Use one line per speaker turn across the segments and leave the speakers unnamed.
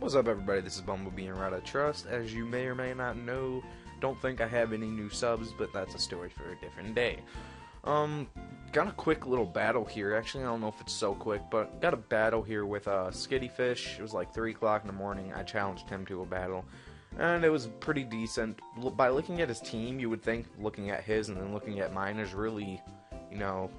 What's up, everybody? This is Bumblebee and Rod I Trust. As you may or may not know, don't think I have any new subs, but that's a story for a different day. Got a quick little battle here. Actually, I don't know if it's so quick, but got a battle here with SkittyFish. It was like 3 o'clock in the morning. I challenged him to a battle, and it was pretty decent. By looking at his team, you would think looking at his and then looking at mine is really, you know,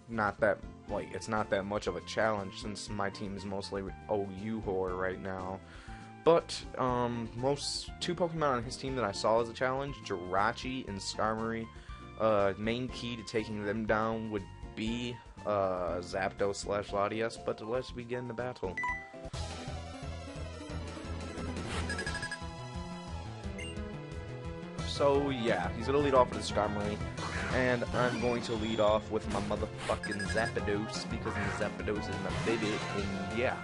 not that, like, it's not that much of a challenge since my team is mostly OU Horror right now. But, most two Pokemon on his team that I saw as a challenge, Jirachi and Skarmory. Main key to taking them down would be, Zapdos / Latias, but let's begin the battle. So, yeah, he's gonna lead off with the Skarmory, and I'm going to lead off with my motherfucking Zapdos, because Zapdos is my baby, and yeah.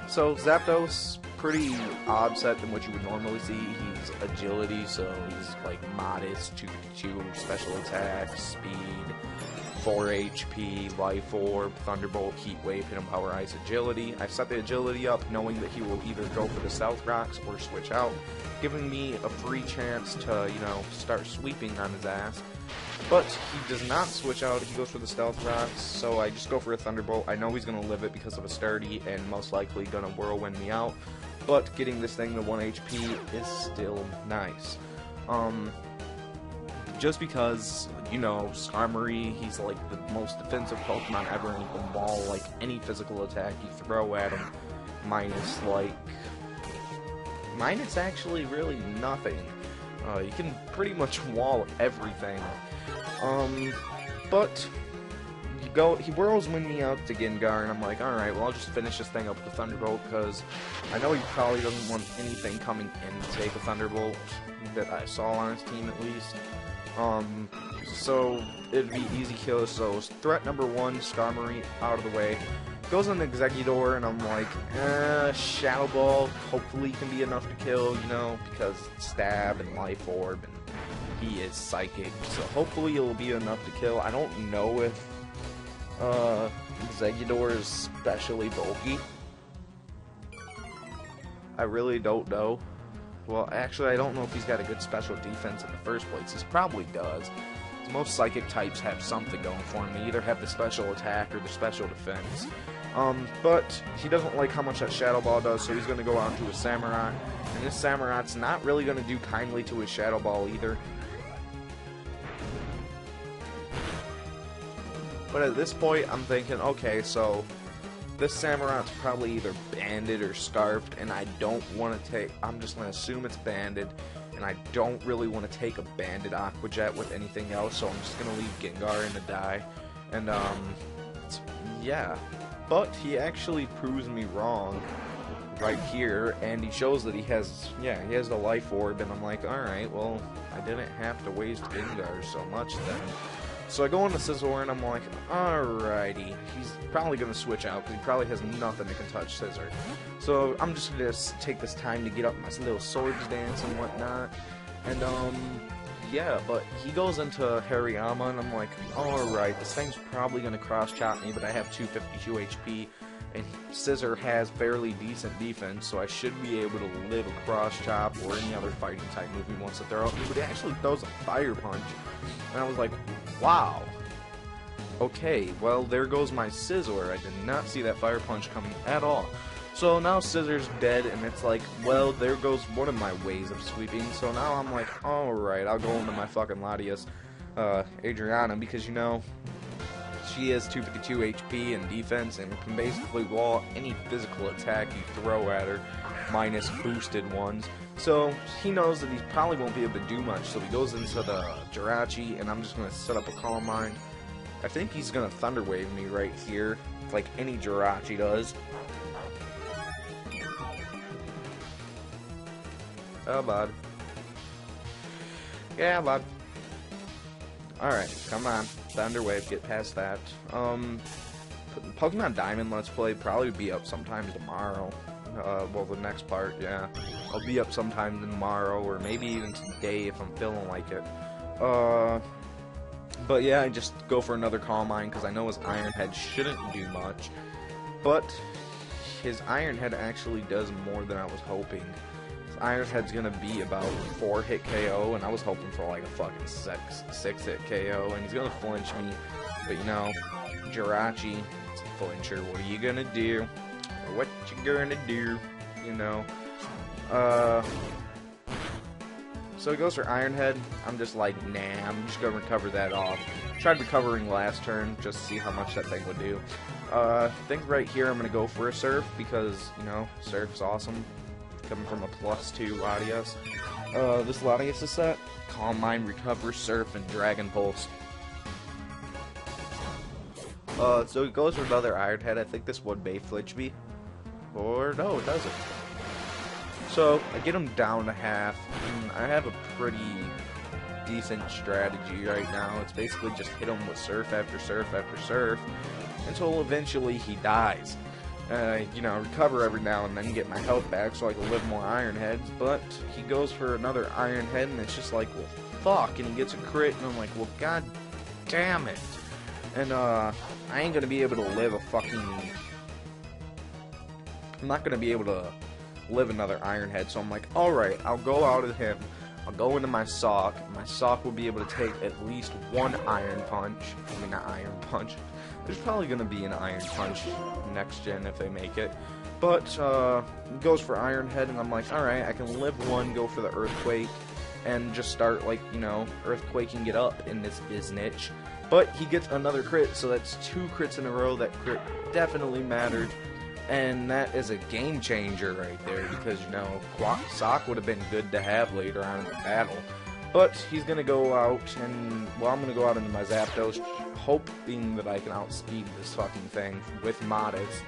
So, Zapdos, pretty odd set than what you would normally see. He's agility, so he's like modest, 2 special attack, speed, 4 HP, Life Orb, Thunderbolt, Heat Wave, Hidden Power Ice, agility. I've set the agility up knowing that he will either go for the Stealth Rocks or switch out, giving me a free chance to, you know, start sweeping on his ass. But he does not switch out, he goes for the Stealth Rocks, so I just go for a Thunderbolt. I know he's going to live it because of a Sturdy, and most likely going to Whirlwind me out, but getting this thing to 1 HP is still nice. Just because, you know, Skarmory, he's like the most defensive Pokemon ever, and he can wall like any physical attack you throw at him, minus actually really nothing. You can pretty much wall everything. But he Whirlwind me out to Gengar, and I'm like, alright, well, I'll just finish this thing up with the Thunderbolt, because I know he probably doesn't want anything coming in to take a Thunderbolt, that I saw on his team at least. So it'd be easy kill. So threat number 1, Skarmory, out of the way. Goes on the Exeggutor, and I'm like, Shadow Ball hopefully can be enough to kill, you know, because Stab and Life Orb, and he is Psychic, so hopefully it'll be enough to kill. I don't know if Exeggutor is especially bulky. I really don't know. Well, actually, I don't know if he's got a good special defense in the first place. He probably does. Most Psychic types have something going for him. They either have the special attack or the special defense. But he doesn't like how much that Shadow Ball does, so he's going to go out to his Samurott. And this Samurott's not really going to do kindly to his Shadow Ball either. But at this point, I'm thinking, okay, so this Samurott's probably either banded or scarfed, and I don't want to take, I'm just going to assume it's banded, and I don't really want to take a banded Aqua Jet with anything else, so I'm just going to leave Gengar in to die, and, yeah. But he actually proves me wrong right here, and he shows that he has, yeah, he has the Life Orb, and I'm like, alright, well, I didn't have to waste Gengar so much then. So I go into Scizor, and I'm like, alrighty, he's probably going to switch out, because he probably has nothing that can touch Scizor. So I'm just going to take this time to get up my little swords dance and whatnot. And, yeah, but he goes into Hariyama, and I'm like, alright, this thing's probably going to cross-chop me, but I have 252 HP, and Scizor has fairly decent defense, so I should be able to live a cross-chop or any other fighting type move he wants to throw. But he actually throws a Fire Punch, and I was like, wow. Okay, well, there goes my Scizor. I did not see that Fire Punch coming at all. So now Scizor's dead, and it's like, well, there goes one of my ways of sweeping. So now I'm like, alright, I'll go into my fucking Latias, Adriana, because, you know, she has 252 HP and defense, and can basically wall any physical attack you throw at her, minus boosted ones. So he knows that he probably won't be able to do much, so he goes into the Jirachi, and I'm just going to set up a Calm Mind. I think he's going to Thunder Wave me right here, like any Jirachi does. Oh, bud. Yeah, bud. Alright, come on. Thunder Wave, get past that. Pokemon Diamond Let's Play probably be up sometime tomorrow. Well, the next part, yeah. I'll be up sometime tomorrow, or maybe even today if I'm feeling like it. But yeah, I just go for another Calm Mind, because I know his Iron Head shouldn't do much. But his Iron Head actually does more than I was hoping. His Iron Head's gonna be about 4-hit KO, and I was hoping for like a fucking 6-hit KO, and he's gonna flinch me. But you know, Jirachi, it's a flincher. What are you gonna do? What you gonna do? You know. So he goes for Iron Head. I'm just like, nah, I'm just gonna recover that off. Tried recovering last turn just to see how much that thing would do. I think right here I'm gonna go for a Surf because, you know, Surf's awesome. Coming from a +2 Latias. This Latias is set. Calm Mind, Recover, Surf, and Dragon Pulse. So he goes for another Iron Head. I think this one may flinch me. Or no, it doesn't. So I get him down to half, and I have a pretty decent strategy right now. It's basically just hit him with Surf after Surf after Surf until eventually he dies. You know, recover every now and then, get my health back so I can live more Iron Heads, but he goes for another Iron Head, and it's just like, well, fuck, and he gets a crit, and I'm like, well, god damn it. And, I ain't gonna be able to live a fucking... I'm not gonna be able to live another Iron Head, so I'm like, alright, I'll go out of him, I'll go into my Sock. My Sock will be able to take at least one Iron Punch. I mean, not Iron Punch. There's probably going to be an Iron Punch next gen if they make it. But, goes for Iron Head, and I'm like, alright, I can live one, go for the Earthquake, and just start, like, you know, Earthquaking it up in this biznitch. But he gets another crit, so that's 2 crits in a row. That crit definitely mattered. And that is a game changer right there, because, you know, Sock would have been good to have later on in the battle. But he's going to go out, and, well, I'm going to go out into my Zapdos, hoping that I can outspeed this fucking thing with Modest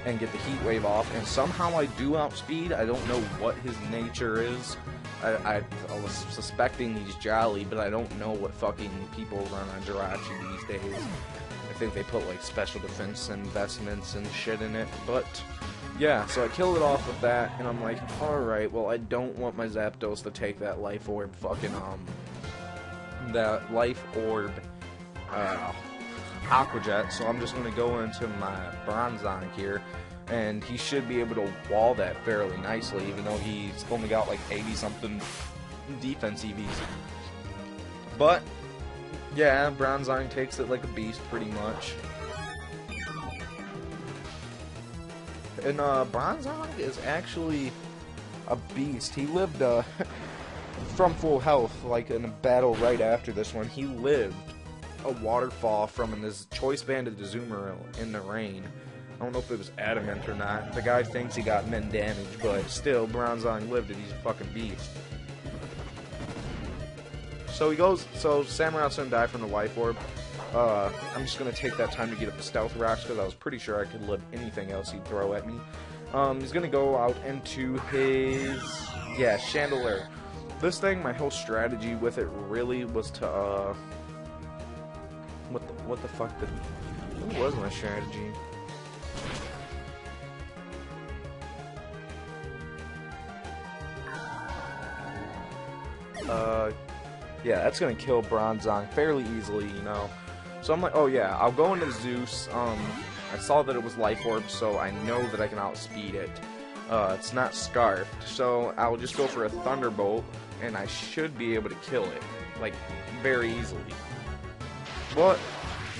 and get the Heat Wave off. And somehow I do outspeed. I don't know what his nature is. I was suspecting he's Jolly, but I don't know what fucking people run on Jirachi these days. I think they put like special defense investments and shit in it, but yeah, so I killed it off with that, and I'm like, alright, well, I don't want my Zapdos to take that Life Orb fucking, that Life Orb, Aqua Jet, so I'm just gonna go into my Bronzong here, and he should be able to wall that fairly nicely, even though he's only got like 80-something defense EVs. But yeah, Bronzong takes it like a beast, pretty much. And, Bronzong is actually a beast. He lived, from full health, like, in a battle right after this one. He lived a waterfall from his Choice Banded Azumarill in the rain. I don't know if it was adamant or not. The guy thinks he got min damage, but still, Bronzong lived it. He's a fucking beast. So he goes, so Samurot's gonna die from the Life Orb. I'm just gonna take that time to get up the Stealth Rocks because I was pretty sure I could live anything else he'd throw at me. He's gonna go out into his, yeah, Chandelier. This thing, my whole strategy with it really was to, what the fuck did, what was my strategy? Yeah, that's gonna kill Bronzong fairly easily, you know. So I'm like, oh yeah, I'll go into Zeus. I saw that it was Life Orb, so I know that I can outspeed it. It's not Scarfed, so I'll just go for a Thunderbolt, and I should be able to kill it, like, very easily. But,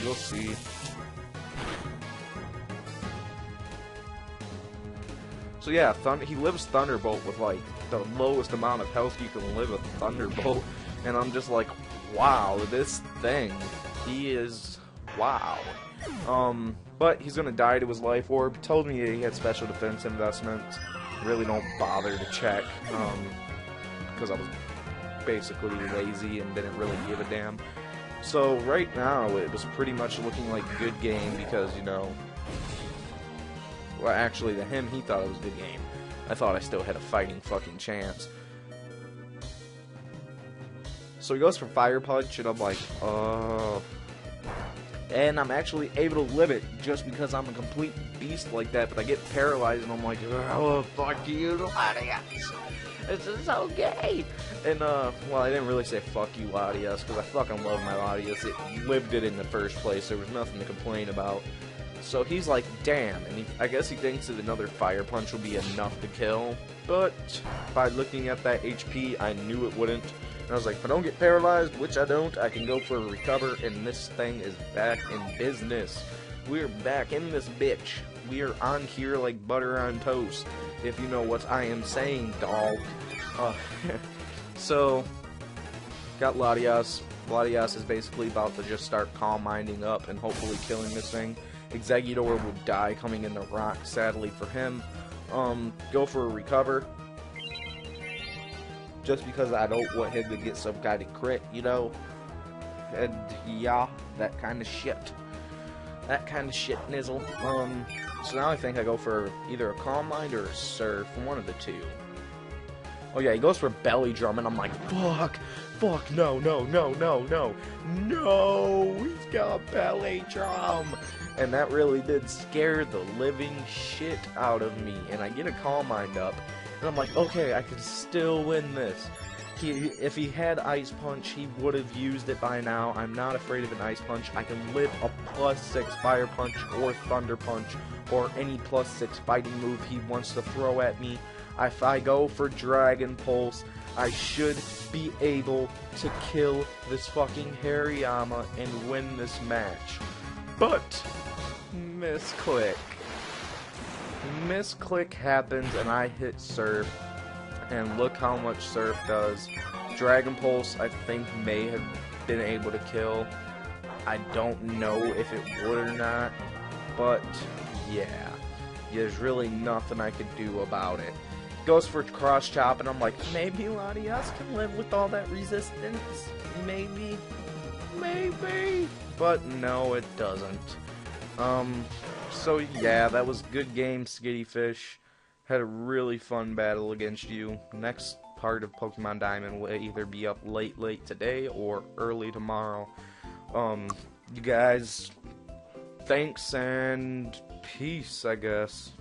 you'll see. So yeah, he lives Thunderbolt with, like, the lowest amount of health you can live with Thunderbolt. And I'm just like, wow, this thing, he is, wow. But he's gonna die to his Life Orb. Told me he had special defense investments. Really don't bother to check, because I was basically lazy and didn't really give a damn. So right now, it was pretty much looking like a good game because, you know, well, actually, to him, he thought it was a good game. I thought I still had a fighting fucking chance. So he goes for Fire Punch, and I'm like, oh. And I'm actually able to live it just because I'm a complete beast like that, but I get paralyzed, and I'm like, oh, fuck you, Latias. This is so gay. And, well, I didn't really say fuck you, Latias, because I fucking love my Latias. It lived it in the first place. There was nothing to complain about. So he's like, damn, and I guess he thinks that another Fire Punch will be enough to kill, but by looking at that HP, I knew it wouldn't. And I was like, if I don't get paralyzed, which I don't, I can go for a recover, and this thing is back in business. We're back in this bitch. We are on here like butter on toast, if you know what I am saying, dog. So, got Latias. Latias is basically about to just start calm minding up and hopefully killing this thing. Exeggutor would die coming in the rock, sadly for him. Go for a recover. Just because I don't want him to get some kind of crit, you know? And yeah, that kind of shit. That kind of shit, nizzle. So now I think I go for either a Calm Mind or a Surf, one of the two. Oh yeah, he goes for Belly Drum, and I'm like, fuck, no, he's got Belly Drum. And that really did scare the living shit out of me. And I get a Calm Mind up, and I'm like, okay, I can still win this. If he had Ice Punch, he would have used it by now. I'm not afraid of an Ice Punch. I can live a +6 Fire Punch or Thunder Punch or any +6 fighting move he wants to throw at me. If I go for Dragon Pulse, I should be able to kill this fucking Hariyama and win this match. But misclick. Misclick happens and I hit Surf. And look how much Surf does. Dragon Pulse, I think, may have been able to kill. I don't know if it would or not. But, yeah. There's really nothing I could do about it. Goes for Cross Chop, and I'm like, maybe Latias can live with all that resistance. Maybe. But no, it doesn't. So yeah, that was a good game, SkittyFish. Had a really fun battle against you. Next part of Pokemon Diamond will either be up late today or early tomorrow. You guys, thanks and peace, I guess.